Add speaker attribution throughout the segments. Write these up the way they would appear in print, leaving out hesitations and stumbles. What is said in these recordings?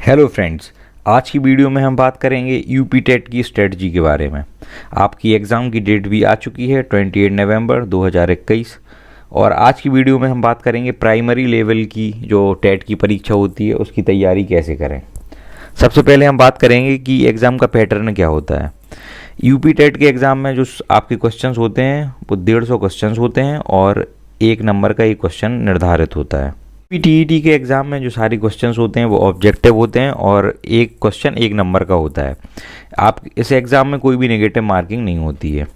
Speaker 1: Hello friends, आज की video में हम बात करेंगे यूपी टेट की स्ट्रेटजी के बारे में। आपकी एग्ज़ाम की डेट भी आ चुकी है 28 नवंबर 2021 और आज की वीडियो में हम बात करेंगे प्राइमरी लेवल की जो टेट की परीक्षा होती है उसकी तैयारी कैसे करें। सबसे पहले हम बात करेंगे कि एग्ज़ाम का पैटर्न क्या होता है। यूपी टेट के एग्ज़ाम में जो आपके क्वेश्चंस होते हैं वो 150 क्वेश्चंस होते हैं और 1 नंबर का एक क्वेश्चन निर्धारित होता है। टीईटी के एग्ज़ाम में जो सारे क्वेश्चंस होते हैं वो ऑब्जेक्टिव होते हैं और एक क्वेश्चन 1 नंबर का होता है। आप इस एग्ज़ाम में कोई भी नेगेटिव मार्किंग नहीं होती है।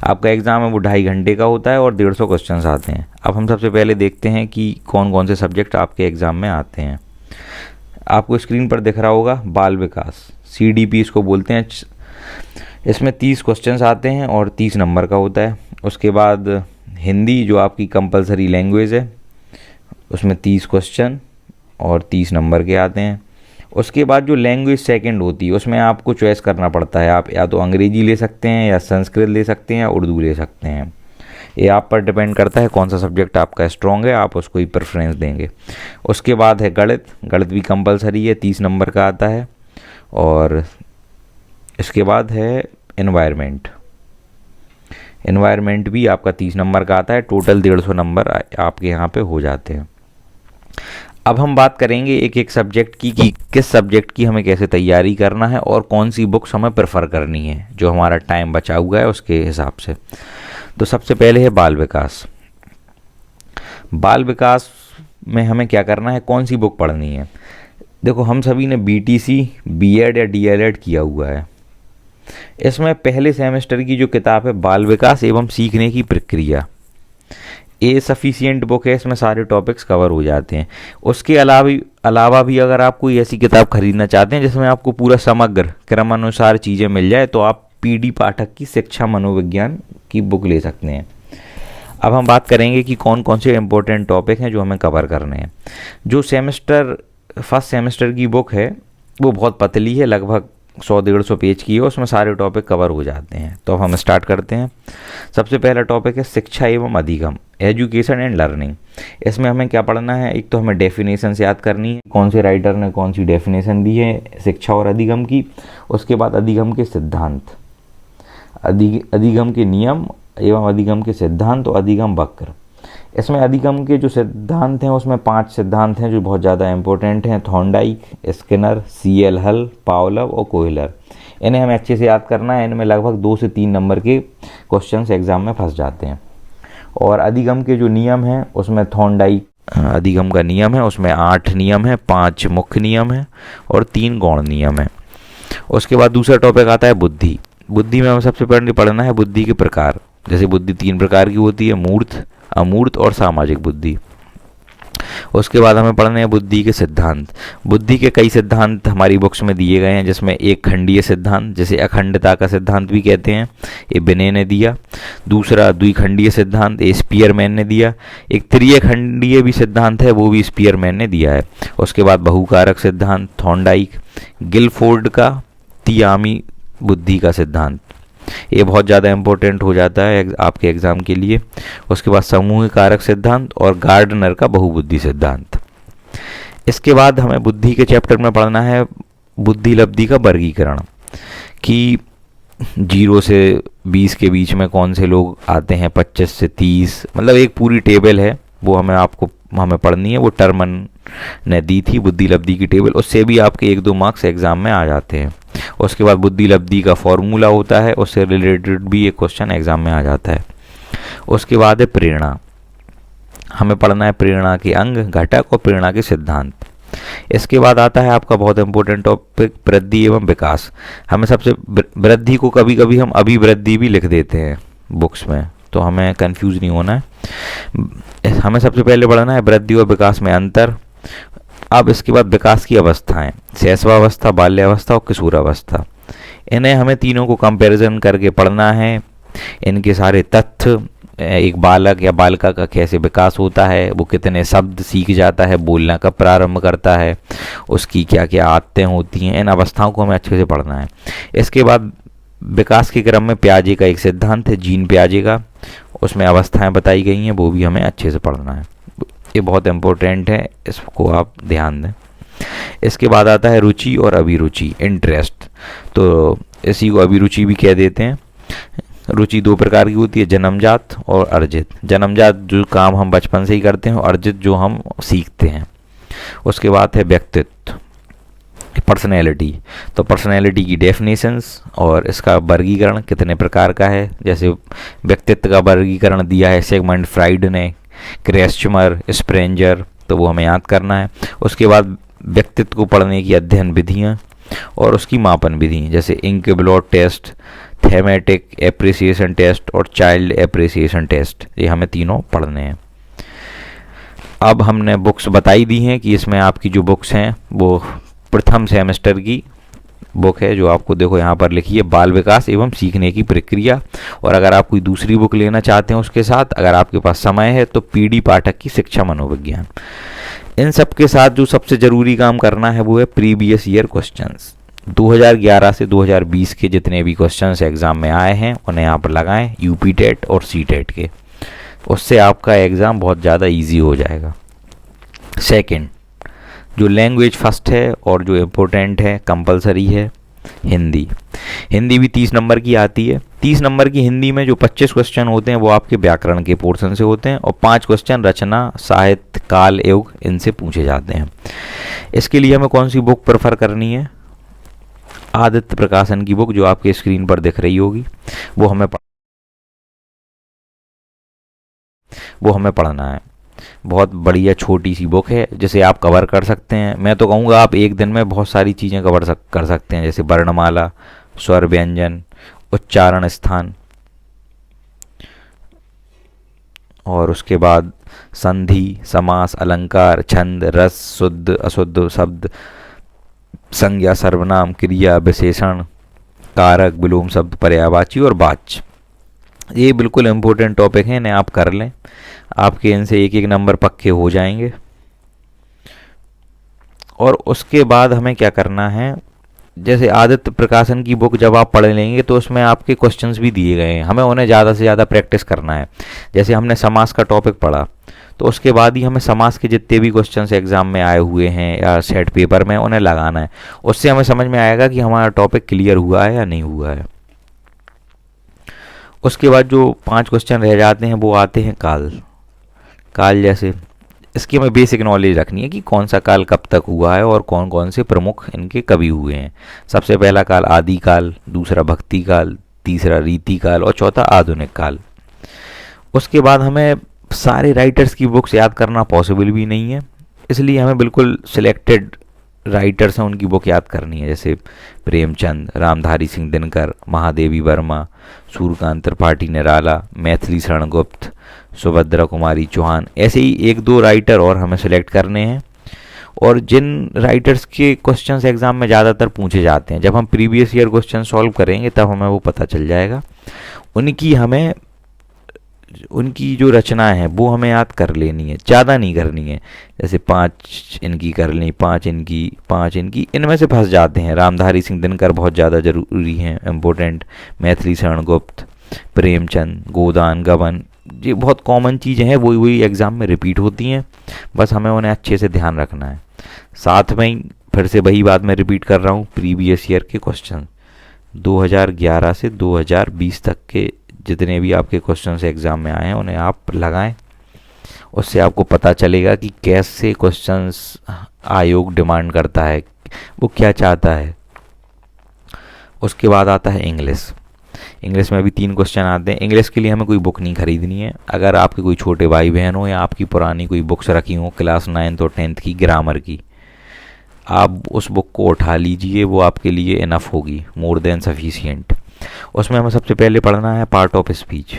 Speaker 1: आपका एग्ज़ाम है वो 2.5 घंटे का होता है और 150 क्वेश्चंस आते हैं। अब हम सबसे पहले देखते हैं कि कौन कौन से सब्जेक्ट आपके एग्ज़ाम में आते हैं। आपको स्क्रीन पर दिख रहा होगा बाल विकास, CDP इसको बोलते हैं। इसमें 30 क्वेश्चंस आते हैं और 30 नंबर का होता है। उसके बाद हिंदी जो आपकी कंपलसरी लैंग्वेज है उसमें 30 क्वेश्चन और 30 नंबर के आते हैं। उसके बाद जो लैंग्वेज सेकंड होती है उसमें आपको चॉइस करना पड़ता है। आप या तो अंग्रेजी ले सकते हैं या संस्कृत ले सकते हैं या उर्दू ले सकते हैं। ये आप पर डिपेंड करता है कौन सा सब्जेक्ट आपका स्ट्रॉन्ग है, आप उसको ही प्रेफरेंस देंगे। उसके बाद है गणित। गणित भी कंपलसरी है, 30 नंबर का आता है। और इसके बाद है एनवायरनमेंट। एनवायरनमेंट भी आपका 30 नंबर का आता है। टोटल 150 नंबर आपके यहाँ पे हो जाते हैं। अब हम बात करेंगे एक एक सब्जेक्ट की कि किस सब्जेक्ट की हमें कैसे तैयारी करना है और कौन सी बुक्स हमें प्रेफर करनी है जो हमारा टाइम बचा हुआ है उसके हिसाब से। तो सबसे पहले है बाल विकास। बाल विकास में हमें क्या करना है, कौन सी बुक पढ़नी है। देखो, हम सभी ने BTC, B.Ed या DLED किया हुआ है। इसमें पहले सेमेस्टर की जो किताब है बाल विकास एवं सीखने की प्रक्रिया, ये सफिशिएंट बुक है। इसमें सारे टॉपिक्स कवर हो जाते हैं। उसके अलावा भी अगर आप कोई ऐसी किताब खरीदना चाहते हैं जिसमें आपको पूरा समग्र क्रमानुसार चीज़ें मिल जाए तो आप PD पाठक की शिक्षा मनोविज्ञान की बुक ले सकते हैं। अब हम बात करेंगे कि कौन कौन से इम्पोर्टेंट टॉपिक हैं जो हमें कवर करने हैं। जो फर्स्ट सेमेस्टर की बुक है वो बहुत पतली है, लगभग 100-150 पेज की है। उसमें सारे टॉपिक कवर हो जाते हैं। तो अब हम स्टार्ट करते हैं। सबसे पहला टॉपिक है शिक्षा एवं अधिगम, एजुकेशन एंड लर्निंग। इसमें हमें क्या पढ़ना है, एक तो हमें डेफिनेशन याद करनी है, कौन से राइटर ने कौन सी डेफिनेशन दी है शिक्षा और अधिगम की। उसके बाद अधिगम के सिद्धांत, अधिगम के नियम एवं अधिगम के सिद्धांत और अधिगम वक्र। इसमें अधिगम के जो सिद्धांत हैं उसमें 5 सिद्धांत हैं जो बहुत ज़्यादा इंपॉर्टेंट हैं। थॉर्नडाइक, स्किनर, CL हल, पावलव और कोहलर। इन्हें हमें अच्छे से याद करना है। इनमें लगभग 2 से 3 नंबर के क्वेश्चंस एग्जाम में फंस जाते हैं। और अधिगम के जो नियम हैं उसमें थॉर्नडाइक अधिगम का नियम है, उसमें 8 नियम है, 5 मुख्य नियम है और 3 गौण नियम है। उसके बाद दूसरा टॉपिक आता है बुद्धि। बुद्धि में हमें सबसे पहले पढ़ना है बुद्धि के प्रकार। जैसे बुद्धि 3 प्रकार की होती है, मूर्त, अमूर्त और सामाजिक बुद्धि। उसके बाद हमें पढ़ने हैं बुद्धि के सिद्धांत। बुद्धि के कई सिद्धांत हमारी बुक्स में दिए गए हैं, जिसमें एक खंडीय सिद्धांत, जिसे अखंडता का सिद्धांत भी कहते हैं, ये बिने ने दिया। दूसरा द्विखंडीय सिद्धांत, ये स्पीयरमैन ने दिया। एक त्रिखंडीय भी सिद्धांत है, वो भी स्पीयरमैन ने दिया है। उसके बाद बहुकारक सिद्धांत, थॉर्नडाइक। गिलफोर्ड का तियामी बुद्धि का सिद्धांत, ये बहुत ज़्यादा इंपॉर्टेंट हो जाता है आपके एग्ज़ाम के लिए। उसके बाद समूह कारक सिद्धांत और गार्डनर का बहुबुद्धि सिद्धांत। इसके बाद हमें बुद्धि के चैप्टर में पढ़ना है बुद्धि लब्धि का वर्गीकरण, कि 0 से 20 के बीच में कौन से लोग आते हैं, 25 से 30, मतलब एक पूरी टेबल है वो हमें पढ़नी है। वो टर्मन ने दी थी बुद्धि लब्धि की टेबल, उससे भी आपके 1-2 मार्क्स एग्जाम में आ जाते हैं। उसके बाद बुद्धि लब्धि का फॉर्मूला होता है, उससे रिलेटेड भी एक क्वेश्चन एग्जाम में आ जाता है। उसके बाद है प्रेरणा। हमें पढ़ना है प्रेरणा के अंग, घटक और प्रेरणा के सिद्धांत। इसके बाद आता है आपका बहुत इंपॉर्टेंट टॉपिक वृद्धि एवं विकास। हमें सबसे वृद्धि को कभी कभी हम अभिवृद्धि भी लिख देते हैं बुक्स में, तो हमें कंफ्यूज नहीं होना है। हमें सबसे पहले पढ़ना है वृद्धि और विकास में अंतर। अब इसके बाद विकास की अवस्थाएं, शैशवावस्था, बाल्यावस्था और किशोरावस्था। इन्हें हमें तीनों को कंपैरिजन करके पढ़ना है। इनके सारे तथ्य, एक बालक या बालिका का कैसे विकास होता है, वो कितने शब्द सीख जाता है, बोलना कब प्रारंभ करता है, उसकी क्या क्या आदतें होती हैं, इन अवस्थाओं को हमें अच्छे से पढ़ना है। इसके बाद विकास के क्रम में पियाजे का एक सिद्धांत है, जीन पियाजे का, उसमें अवस्थाएं बताई गई हैं, वो भी हमें अच्छे से पढ़ना है। ये बहुत इम्पोर्टेंट है, इसको आप ध्यान दें। इसके बाद आता है रुचि और अभिरुचि, इंटरेस्ट। तो इसी को अभिरुचि भी कह देते हैं। रुचि दो प्रकार की होती है, जन्मजात और अर्जित। जन्मजात जो काम हम बचपन से ही करते हैं, और अर्जित जो हम सीखते हैं। उसके बाद है व्यक्तित्व, पर्सनैलिटी। तो पर्सनैलिटी की डेफिनेशंस और इसका वर्गीकरण कितने प्रकार का है। जैसे व्यक्तित्व का वर्गीकरण दिया है सिगमंड फ्राइड ने, क्रेस्चमर, स्प्रेंजर, तो वो हमें याद करना है। उसके बाद व्यक्तित्व को पढ़ने की अध्ययन विधियाँ और उसकी मापन विधि, जैसे ink blot test, thematic appreciation test और चाइल्ड एप्रिसिएशन टेस्ट, ये हमें तीनों पढ़ने हैं। अब हमने बुक्स बताई दी हैं कि इसमें आपकी जो बुक्स हैं वो प्रथम सेमेस्टर की बुक है, जो आपको देखो यहाँ पर लिखी है, बाल विकास एवं सीखने की प्रक्रिया। और अगर आप कोई दूसरी बुक लेना चाहते हैं उसके साथ, अगर आपके पास समय है, तो पीडी पाठक की शिक्षा मनोविज्ञान। इन सब के साथ जो सबसे ज़रूरी काम करना है वो है प्रीवियस ईयर क्वेश्चंस। 2011 से 2020 के जितने भी क्वेश्चंस एग्ज़ाम में आए हैं उन्हें आप लगाएं, यूपी टेट और सी टेट के। उससे आपका एग्ज़ाम बहुत ज़्यादा इजी हो जाएगा। सेकंड, जो लैंग्वेज फर्स्ट है और जो इम्पोर्टेंट है, कंपलसरी है, हिंदी। हिंदी भी 30 नंबर की आती है। 30 नंबर की हिंदी में जो 25 क्वेश्चन होते हैं वो आपके व्याकरण के पोर्शन से होते हैं, और 5 क्वेश्चन रचना, साहित्य, काल, युग, इनसे पूछे जाते हैं। इसके लिए हमें कौन सी बुक प्रेफर करनी है? आदित्य प्रकाशन की बुक जो आपके स्क्रीन पर दिख रही होगी, वो हमें पढ़ना है। बहुत बढ़िया छोटी सी बुक है जिसे आप कवर कर सकते हैं। मैं तो कहूँगा आप एक दिन में बहुत सारी चीज़ें कर सकते हैं, जैसे वर्णमाला, स्वर व्यंजन, उच्चारण स्थान, और उसके बाद संधि, समास, अलंकार, छंद, रस, शुद्ध अशुद्ध शब्द, संज्ञा, सर्वनाम, क्रिया, विशेषण, कारक, विलोम शब्द, पर्यायवाची और वाच्य। ये बिल्कुल इम्पोर्टेंट टॉपिक हैं, इन्हें आप कर लें, आपके इनसे एक एक नंबर पक्के हो जाएंगे। और उसके बाद हमें क्या करना है, जैसे आदित्य प्रकाशन की बुक जब आप पढ़ लेंगे तो उसमें आपके क्वेश्चंस भी दिए गए हैं, हमें उन्हें ज़्यादा से ज़्यादा प्रैक्टिस करना है। जैसे हमने समास का टॉपिक पढ़ा, तो उसके बाद ही हमें समास के जितने भी क्वेश्चंस एग्जाम में आए हुए हैं या सेट पेपर में, उन्हें लगाना है। उससे हमें समझ में आएगा कि हमारा टॉपिक क्लियर हुआ है या नहीं हुआ है। उसके बाद जो 5 क्वेश्चन रह जाते हैं वो आते हैं काल। काल जैसे इसकी हमें बेसिक नॉलेज रखनी है कि कौन सा काल कब तक हुआ है और कौन कौन से प्रमुख इनके कवि हुए हैं। सबसे पहला काल आदि काल, दूसरा भक्ति काल, तीसरा रीति काल और चौथा आधुनिक काल। उसके बाद हमें सारे राइटर्स की बुक्स याद करना पॉसिबल भी नहीं है, इसलिए हमें बिल्कुल सिलेक्टेड राइटर्स हैं उनकी बुक याद करनी है, जैसे प्रेमचंद, रामधारी सिंह दिनकर, महादेवी वर्मा, सूर्यकांत त्रिपाठी निराला, मैथिली शरण गुप्त, सुभद्रा कुमारी चौहान। ऐसे ही 1-2 राइटर और हमें सेलेक्ट करने हैं। और जिन राइटर्स के क्वेश्चंस एग्जाम में ज़्यादातर पूछे जाते हैं, जब हम प्रीवियस ईयर क्वेश्चन सॉल्व करेंगे तब हमें वो पता चल जाएगा। उनकी जो रचना है वो हमें याद कर लेनी है, ज़्यादा नहीं करनी है। जैसे 5 इनकी कर ली, 5 इनकी, 5 इनकी, इनमें से फंस जाते हैं। रामधारी सिंह दिनकर बहुत ज़्यादा जरूरी हैं, इम्पोर्टेंट। मैथिली शरण गुप्त, प्रेमचंद, गोदान, गबन, ये बहुत कॉमन चीज़ें हैं, वही एग्ज़ाम में रिपीट होती हैं, बस हमें उन्हें अच्छे से ध्यान रखना है। साथ में ही फिर से वही बात मैं रिपीट कर रहा हूँ, प्रीवियस ईयर के क्वेश्चन 2011 से 2020 तक के जितने भी आपके क्वेश्चंस एग्ज़ाम में आए हैं उन्हें आप लगाएं। उससे आपको पता चलेगा कि कैसे क्वेश्चंस आयोग डिमांड करता है, वो क्या चाहता है। उसके बाद आता है इंग्लिश। इंग्लिश में भी 3 क्वेश्चन आते हैं। इंग्लिश के लिए हमें कोई बुक नहीं खरीदनी है। अगर आपके कोई छोटे भाई बहन हो या आपकी पुरानी कोई बुक्स रखी हो क्लास 9th और 10th की ग्रामर की, आप उस बुक को उठा लीजिए, वो आपके लिए इनफ होगी, मोर देन सफिशिएंट। उसमें हमें सबसे पहले पढ़ना है part of speech.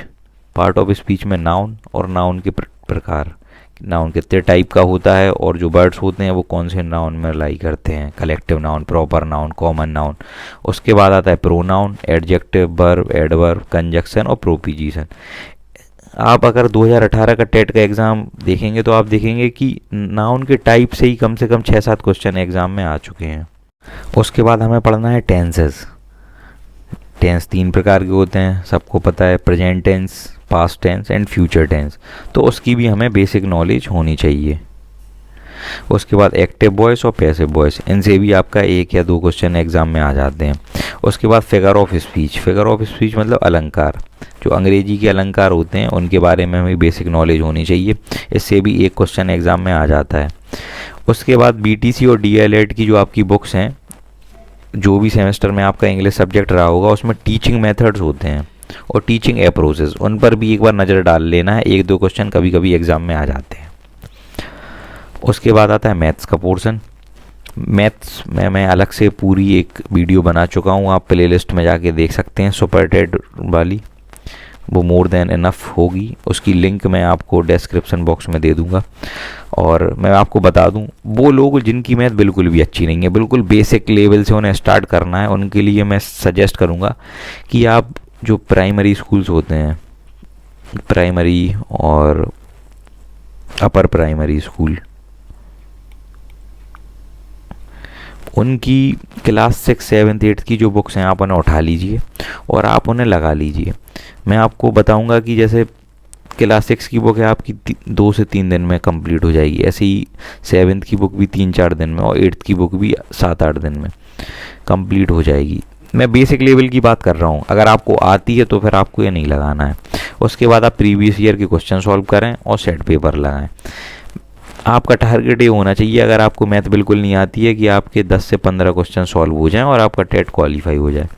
Speaker 1: Part of speech में नाउन और नाउन के प्रकार, नाउन कितने टाइप का होता है और जो वर्ड्स होते हैं वो कौन से नाउन में लाई करते हैं, collective noun, proper noun, common noun. उसके बाद आता है pronoun, adjective, verb, adverb, conjunction और प्रोपोजिशन। आप अगर 2018 का टेट का एग्ज़ाम देखेंगे तो आप देखेंगे कि नाउन के टाइप से ही कम से कम 6-7 क्वेश्चन एग्ज़ाम में आ चुके हैं। उसके बाद हमें पढ़ना है टेंसेस। टेंस 3 प्रकार के होते हैं, सबको पता है, present tense, past tense and future tense. तो उसकी भी हमें बेसिक नॉलेज होनी चाहिए। उसके बाद एक्टिव वॉइस और पैसिव वॉइस, इनसे भी आपका 1 या 2 क्वेश्चन एग्जाम में आ जाते हैं। उसके बाद figure of speech, figure of speech मतलब अलंकार, जो अंग्रेजी के अलंकार होते हैं उनके बारे में हमें बेसिक नॉलेज होनी चाहिए, इससे भी 1 क्वेश्चन एग्जाम में आ जाता है। उसके बाद बीटीसी और डीएलएड की जो आपकी बुक्स हैं, जो भी सेमेस्टर में आपका इंग्लिश सब्जेक्ट रहा होगा उसमें टीचिंग मेथड्स होते हैं और टीचिंग अप्रोचेस, उन पर भी एक बार नज़र डाल लेना है, 1-2 क्वेश्चन कभी कभी एग्जाम में आ जाते हैं। उसके बाद आता है मैथ्स का पोर्शन। मैथ्स में मैं अलग से पूरी एक वीडियो बना चुका हूँ, आप प्लेलिस्ट में जाके देख सकते हैं, सुपर टेड वाली, वो मोर देन इनफ होगी, उसकी लिंक मैं आपको डिस्क्रिप्शन बॉक्स में दे दूंगा। और मैं आपको बता दूं, वो लोग जिनकी मैथ बिल्कुल भी अच्छी नहीं है, बिल्कुल बेसिक लेवल से उन्हें स्टार्ट करना है, उनके लिए मैं सजेस्ट करूंगा कि आप जो प्राइमरी स्कूल्स होते हैं, प्राइमरी और अपर प्राइमरी स्कूल, उनकी क्लास 6, 7, 8 की जो बुक्स हैं आप उन्हें उठा लीजिए और आप उन्हें लगा लीजिए। मैं आपको बताऊंगा कि जैसे क्लास 6 की बुक है आपकी 2 से 3 दिन में कंप्लीट हो जाएगी, ऐसे ही 7th की बुक भी 3-4 दिन में और 8th की बुक भी 7-8 दिन में कंप्लीट हो जाएगी। मैं बेसिक लेवल की बात कर रहा हूँ, अगर आपको आती है तो फिर आपको ये नहीं लगाना है। उसके बाद आप प्रीवियस ईयर के क्वेश्चन सॉल्व करें और सेट पेपर लगाएं। आपका टारगेट ये होना चाहिए, अगर आपको मैथ बिल्कुल नहीं आती है, कि आपके 10 से 15 क्वेश्चन सॉल्व हो जाएं और आपका टेट क्वालिफाई हो जाए।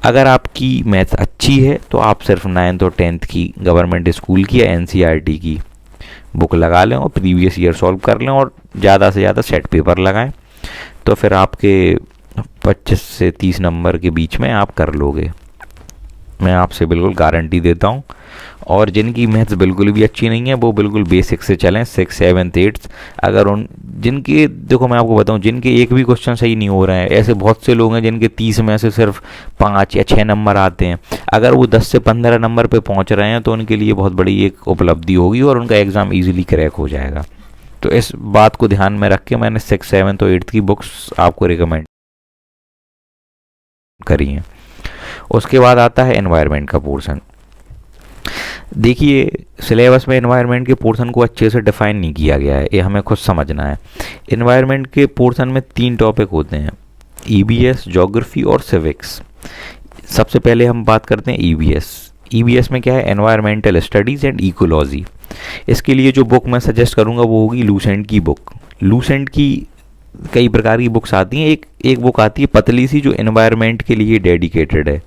Speaker 1: अगर आपकी मैथ अच्छी है तो आप सिर्फ 9th और 10th की गवर्नमेंट स्कूल की या एनसीईआरटी की बुक लगा लें और प्रीवियस ईयर सॉल्व कर लें और ज़्यादा से ज़्यादा सेट पेपर लगाएं, तो फिर आपके 25 से 30 नंबर के बीच में आप कर लोगे, मैं आपसे बिल्कुल गारंटी देता हूँ। और जिनकी मैथ्स बिल्कुल भी अच्छी नहीं है वो बिल्कुल बेसिक से चलें, 6, 7, 8। अगर उन जिनके, देखो मैं आपको बताऊं, जिनके एक भी क्वेश्चन सही नहीं हो रहे हैं, ऐसे बहुत से लोग हैं जिनके 30 में से सिर्फ 5 या 6 नंबर आते हैं। अगर वो 10 से 15 नंबर पे पहुंच रहे हैं तो उनके लिए बहुत बड़ी एक उपलब्धि होगी और उनका एग्ज़ाम ईजिली क्रैक हो जाएगा। तो इस बात को ध्यान में रख के मैंने 6, 7 और 8 की बुक्स आपको रिकमेंड करी हैं। उसके बाद आता है एनवायरनमेंट का पोर्शन। देखिए, सिलेबस में एनवायरनमेंट के पोर्शन को अच्छे से डिफाइन नहीं किया गया है, ये हमें खुद समझना है। एनवायरनमेंट के पोर्शन में 3 टॉपिक होते हैं, ईबीएस, ज्योग्राफी और सिविक्स। सबसे पहले हम बात करते हैं ईबीएस। ईबीएस में क्या है, एनवायरमेंटल स्टडीज़ एंड इकोलॉजी। इसके लिए जो बुक मैं सजेस्ट करूँगा वो होगी लूसेंट की बुक। लूसेंट की कई प्रकार की बुक्स आती हैं, एक बुक आती है पतली सी जो एनवायरनमेंट के लिए डेडिकेटेड है।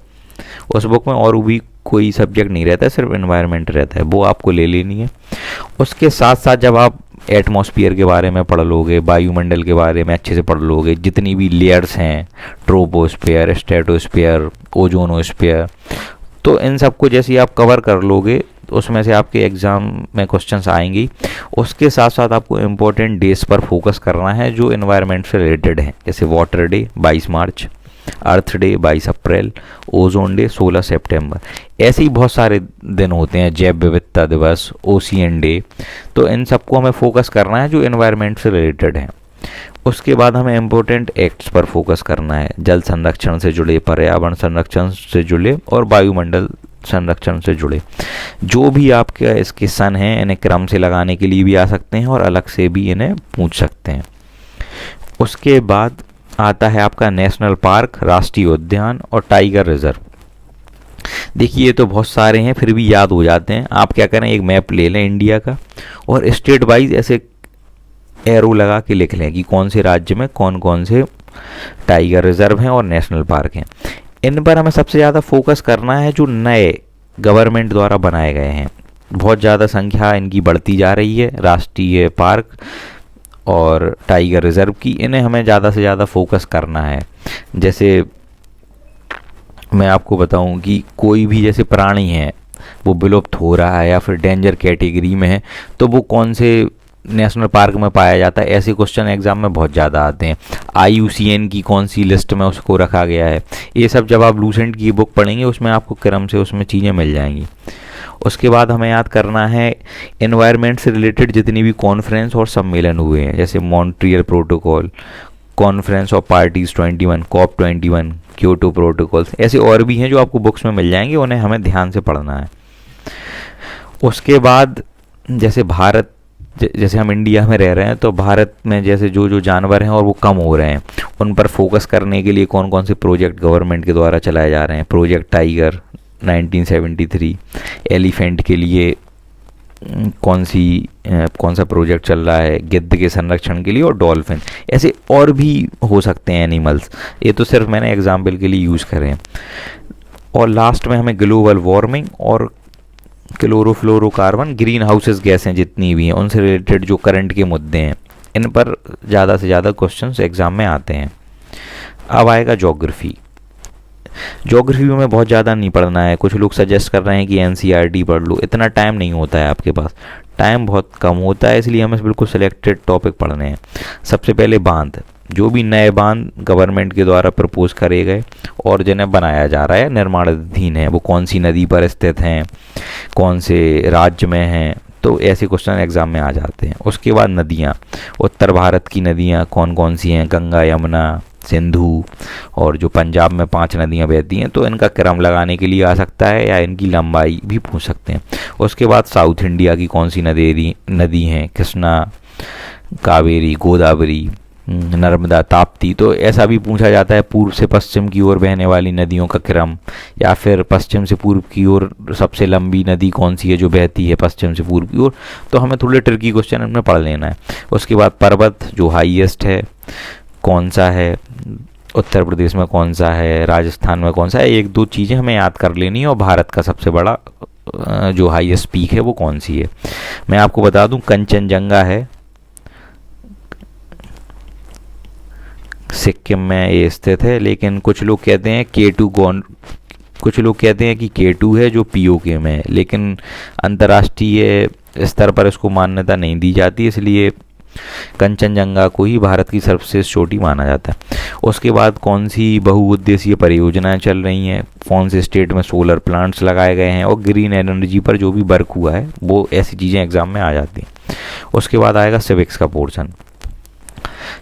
Speaker 1: उस बुक में और भी कोई सब्जेक्ट नहीं रहता है, सिर्फ एनवायरनमेंट रहता है, वो आपको ले लेनी है। उसके साथ साथ जब आप एटमॉस्फेयर के बारे में पढ़ लोगे, वायुमंडल के बारे में अच्छे से पढ़ लोगे, जितनी भी लेयर्स हैं, ट्रोपोस्फेयर, स्ट्रेटोस्फेयर, ओजोनोस्फेयर, तो इन सबको जैसे आप कवर कर लोगे उसमें से आपके एग्ज़ाम में क्वेश्चंस आएंगी। उसके साथ साथ आपको इम्पोर्टेंट डेज पर फोकस करना है जो एनवायरनमेंट से रिलेटेड हैं, जैसे वाटर डे 22 मार्च, अर्थ डे 22 अप्रैल, ओजोन डे 16 सितंबर। ऐसे ही बहुत सारे दिन होते हैं, जैव विविधता दिवस, ओशियन डे। तो इन सबको हमें फोकस करना है जो एनवायरनमेंट से रिलेटेड हैं। उसके बाद हमें इम्पोर्टेंट एक्ट्स पर फोकस करना है, जल संरक्षण से जुड़े, पर्यावरण संरक्षण से जुड़े और वायुमंडल संरक्षण से जुड़े। जो भी आपके इसके सन हैं, इन्हें क्रम से लगाने के लिए भी आ सकते हैं और अलग से भी इन्हें पूछ सकते हैं। उसके बाद आता है आपका नेशनल पार्क, राष्ट्रीय उद्यान और टाइगर रिजर्व। देखिए ये तो बहुत सारे हैं, फिर भी याद हो जाते हैं। आप क्या करें, एक मैप ले लें इंडिया का और स्टेट वाइज ऐसे एरो लगा के लिख लें कि कौन से राज्य में कौन कौन से टाइगर रिजर्व हैं और नेशनल पार्क हैं। इन पर हमें सबसे ज़्यादा फोकस करना है जो नए गवर्नमेंट द्वारा बनाए गए हैं। बहुत ज़्यादा संख्या इनकी बढ़ती जा रही है, राष्ट्रीय पार्क और टाइगर रिजर्व की, इन्हें हमें ज़्यादा से ज़्यादा फोकस करना है। जैसे मैं आपको बताऊं कि कोई भी जैसे प्राणी है वो विलुप्त हो रहा है या फिर डेंजर कैटेगरी में है, तो वो कौन से नेशनल पार्क में पाया जाता है, ऐसे क्वेश्चन एग्जाम में बहुत ज़्यादा आते हैं। IUCN की कौन सी लिस्ट में उसको रखा गया है, ये सब जब आप लूसेंट की बुक पढ़ेंगे उसमें आपको क्रम से उसमें चीज़ें मिल जाएंगी। उसके बाद हमें याद करना है एनवायरनमेंट से रिलेटेड जितनी भी कॉन्फ्रेंस और सम्मेलन हुए हैं, जैसे Montreal protocol, conference of parties 21, COP21, Kyoto protocols, ऐसे और भी हैं जो आपको बुक्स में मिल जाएंगे, उन्हें हमें ध्यान से पढ़ना है। उसके बाद जैसे भारत जैसे हम इंडिया में रह रहे हैं तो भारत में जैसे जो जो जानवर हैं और वो कम हो रहे हैं, उन पर फोकस करने के लिए कौन कौन से प्रोजेक्ट गवर्नमेंट के द्वारा चलाए जा रहे हैं। प्रोजेक्ट टाइगर 1973, एलिफेंट के लिए कौन सा प्रोजेक्ट चल रहा है, गिद्ध के संरक्षण के लिए, और डॉल्फिन, ऐसे और भी हो सकते हैं एनिमल्स। ये तो सिर्फ मैंने एग्जाम्पल के लिए यूज़ करे हैं। और लास्ट में हमें ग्लोबल वार्मिंग और क्लोरोफ्लोरोकार्बन, ग्रीन हाउसेस गैसें जितनी भी हैं उनसे रिलेटेड जो करंट के मुद्दे हैं, इन पर ज़्यादा से ज़्यादा क्वेश्चंस एग्ज़ाम में आते हैं। अब आएगा ज्योग्राफी। ज्योग्राफी में बहुत ज़्यादा नहीं पढ़ना है। कुछ लोग सजेस्ट कर रहे हैं कि एनसीईआरटी पढ़ लो, इतना टाइम नहीं होता है आपके पास, टाइम बहुत कम होता है, इसलिए हमें बिल्कुल सिलेक्टेड टॉपिक पढ़ने हैं। सबसे पहले बांध, जो भी नए बांध गवर्नमेंट के द्वारा प्रपोज करे गए और जिन्हें बनाया जा रहा है, निर्माणाधीन है, वो कौन सी नदी पर स्थित हैं, कौन से राज्य में हैं, तो ऐसे क्वेश्चन एग्जाम में आ जाते हैं। उसके बाद नदियाँ, उत्तर भारत की नदियाँ कौन कौन सी हैं, गंगा, यमुना, सिंधु, और जो पंजाब में 5 नदियाँ बहती हैं, तो इनका क्रम लगाने के लिए आ सकता है, या इनकी लंबाई भी पूछ सकते हैं। उसके बाद साउथ इंडिया की कौन सी नदी हैं, कृष्णा, कावेरी, गोदावरी, नर्मदा, ताप्ती, तो ऐसा भी पूछा जाता है। पूर्व से पश्चिम की ओर बहने वाली नदियों का क्रम, या फिर पश्चिम से पूर्व की ओर सबसे लंबी नदी कौन सी है जो बहती है पश्चिम से पूर्व की ओर, तो हमें थोड़े ट्रिकी क्वेश्चन इनमें पढ़ लेना है। उसके बाद पर्वत, जो हाईएस्ट है कौन सा है, उत्तर प्रदेश में कौन सा है, राजस्थान में कौन सा है, 1-2 चीज़ें हमें याद कर लेनी है। और भारत का सबसे बड़ा जो हाईएस्ट पीक है वो कौन सी है। मैं आपको बता दूं, कंचनजंगा है, सिक्किम में ये स्थित है, लेकिन कुछ लोग कहते हैं कुछ लोग कहते हैं कि K2 है जो POK में है, लेकिन अंतर्राष्ट्रीय स्तर पर इसको मान्यता नहीं दी जाती, इसलिए कंचनजंगा को ही भारत की सर्वश्रेष्ठ चोटी माना जाता है। उसके बाद कौन सी बहुउद्देशीय परियोजनाएं चल रही हैं, कौन से स्टेट में सोलर प्लांट्स लगाए गए हैं, और ग्रीन एनर्जी पर जो भी वर्क हुआ है, वो ऐसी चीज़ें एग्जाम में आ जाती हैं। उसके बाद आएगा सिविक्स का पोर्शन।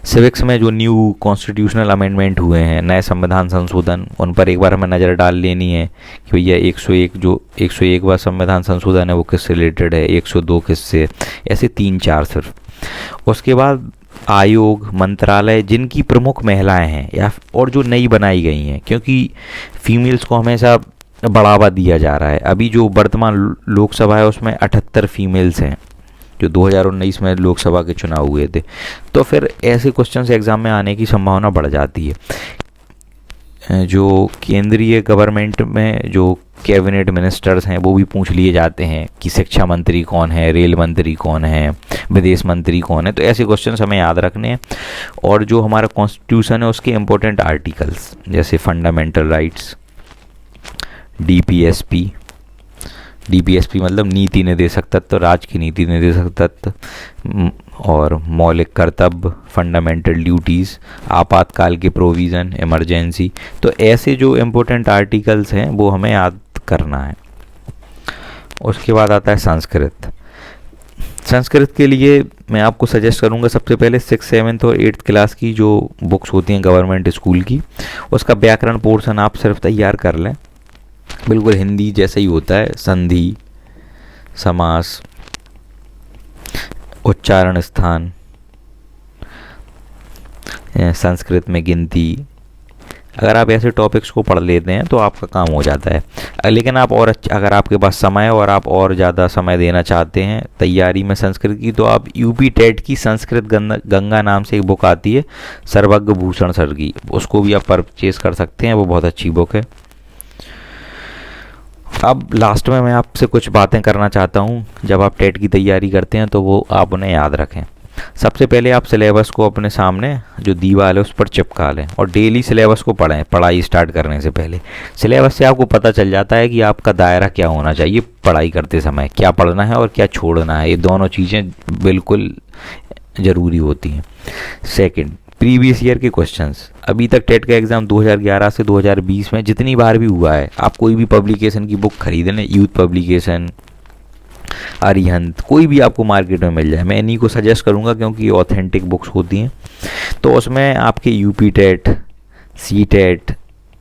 Speaker 1: सिविक्स में जो न्यू कॉन्स्टिट्यूशनल अमेंडमेंट हुए हैं, नए संविधान संशोधन, उन पर एक बार हमें नज़र डाल लेनी है कि भैया 101वां संविधान संशोधन है वो किससे रिलेटेड है, 102 किससे, ऐसे 3-4 सिर्फ। उसके बाद आयोग, मंत्रालय जिनकी प्रमुख महिलाएं हैं या और जो नई बनाई गई हैं, क्योंकि फीमेल्स को हमेशा बढ़ावा दिया जा रहा है। अभी जो वर्तमान लोकसभा है उसमें 78 फीमेल्स हैं, जो 2019 में लोकसभा के चुनाव हुए थे, तो फिर ऐसे क्वेश्चन एग्जाम में आने की संभावना बढ़ जाती है। जो केंद्रीय गवर्नमेंट में जो कैबिनेट मिनिस्टर्स हैं वो भी पूछ लिए जाते हैं कि शिक्षा मंत्री कौन है, रेल मंत्री कौन है, विदेश मंत्री कौन है, तो ऐसे क्वेश्चन हमें याद रखने हैं। और जो हमारा कॉन्स्टिट्यूशन है उसके इम्पोर्टेंट आर्टिकल्स, जैसे फंडामेंटल राइट्स, डीपीएसपी मतलब नीति निर्देशक तत्व, राज्य की नीति निर्देशक तत्व, और मौलिक कर्तव्य, फंडामेंटल ड्यूटीज़, आपातकाल के प्रोविज़न, इमरजेंसी, तो ऐसे जो इम्पोर्टेंट आर्टिकल्स हैं वो हमें याद करना है। उसके बाद आता है संस्कृत। संस्कृत के लिए मैं आपको सजेस्ट करूंगा सबसे पहले 6th, 7th और 8th क्लास की जो बुक्स होती हैं गवर्नमेंट स्कूल की, उसका व्याकरण पोर्शन आप सिर्फ तैयार कर लें, बिल्कुल हिंदी जैसा ही होता है, संधि, समास, उच्चारण स्थान, संस्कृत में गिनती, अगर आप ऐसे टॉपिक्स को पढ़ लेते हैं तो आपका काम हो जाता है। लेकिन आप और अगर आपके पास समय है और आप और ज़्यादा समय देना चाहते हैं तैयारी में संस्कृत की, तो आप यूपी टेट की संस्कृत गंगा नाम से एक बुक आती है, सर्वज्ञ भूषण सर की, उसको भी आप परचेज कर सकते हैं, वो बहुत अच्छी बुक है। अब लास्ट में मैं आपसे कुछ बातें करना चाहता हूँ, जब आप टेट की तैयारी करते हैं तो वो आप उन्हें याद रखें। सबसे पहले आप सिलेबस को अपने सामने जो दीवार है उस पर चिपका लें और डेली सिलेबस को पढ़ें। पढ़ाई स्टार्ट करने से पहले सिलेबस से आपको पता चल जाता है कि आपका दायरा क्या होना चाहिए, पढ़ाई करते समय क्या पढ़ना है और क्या छोड़ना है, ये दोनों चीज़ें बिल्कुल ज़रूरी होती हैं। सेकंड, प्रीवियस ईयर के क्वेश्चंस। अभी तक टेट का एग्ज़ाम 2011 से 2020 में जितनी बार भी हुआ है, आप कोई भी पब्लिकेशन की बुक खरीद लें, यूथ पब्लिकेशन, अरिहंत, कोई भी आपको मार्केट में मिल जाए, मैं इन्हीं को सजेस्ट करूंगा क्योंकि ये ऑथेंटिक बुक्स होती हैं। तो उसमें आपके यूपी टेट, सी टेट,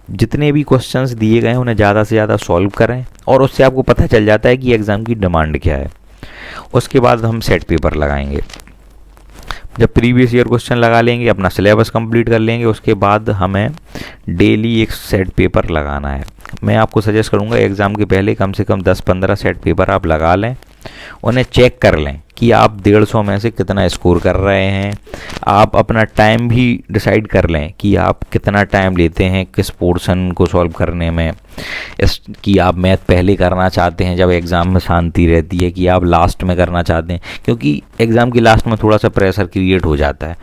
Speaker 1: जितने भी क्वेश्चंस दिए गए हैं उन्हें ज़्यादा से ज़्यादा सॉल्व करें और उससे आपको पता चल जाता है कि एग्ज़ाम की डिमांड क्या है। उसके बाद हम सेट पेपर लगाएंगे। जब प्रीवियस ईयर क्वेश्चन लगा लेंगे, अपना सिलेबस कंप्लीट कर लेंगे, उसके बाद हमें डेली एक सेट पेपर लगाना है। मैं आपको सजेस्ट करूंगा एग्ज़ाम के पहले कम से कम 10-15 सेट पेपर आप लगा लें, उन्हें चेक कर लें कि आप 150 में से कितना स्कोर कर रहे हैं। आप अपना टाइम भी डिसाइड कर लें कि आप कितना टाइम लेते हैं किस पोर्शन को सॉल्व करने में, इस कि आप मैथ पहले करना चाहते हैं जब एग्ज़ाम में शांति रहती है, कि आप लास्ट में करना चाहते हैं, क्योंकि एग्ज़ाम की लास्ट में थोड़ा सा प्रेशर क्रिएट हो जाता है।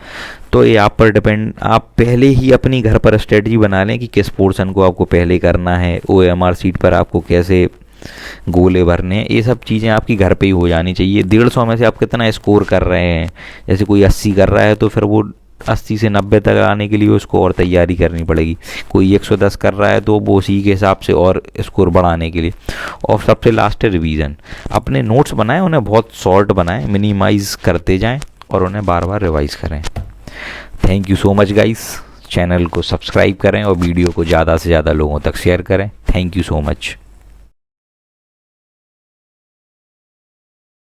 Speaker 1: तो ये आप पर डिपेंड, आप पहले ही अपनी घर पर स्ट्रेटजी बना लें कि किस पोर्शन को आपको पहले करना है, OMR शीट पर आपको कैसे गोले भरने हैं। ये सब चीज़ें आपकी घर पे ही हो जानी चाहिए। 150 में से आप कितना स्कोर कर रहे हैं, जैसे कोई 80 कर रहा है तो फिर वो 80 से 90 तक आने के लिए उसको और तैयारी करनी पड़ेगी। कोई 110 कर रहा है तो वो उसी के हिसाब से और स्कोर बढ़ाने के लिए। और सबसे लास्ट है रिवीजन। अपने नोट्स बनाएं, उन्हें बहुत शॉर्ट बनाएं, मिनिमाइज़ करते जाएं और उन्हें बार बार रिवाइज करें। Thank you so much guys. Channel को सब्सक्राइब करें और वीडियो को ज़्यादा से ज़्यादा लोगों तक शेयर करें। Thank you so much.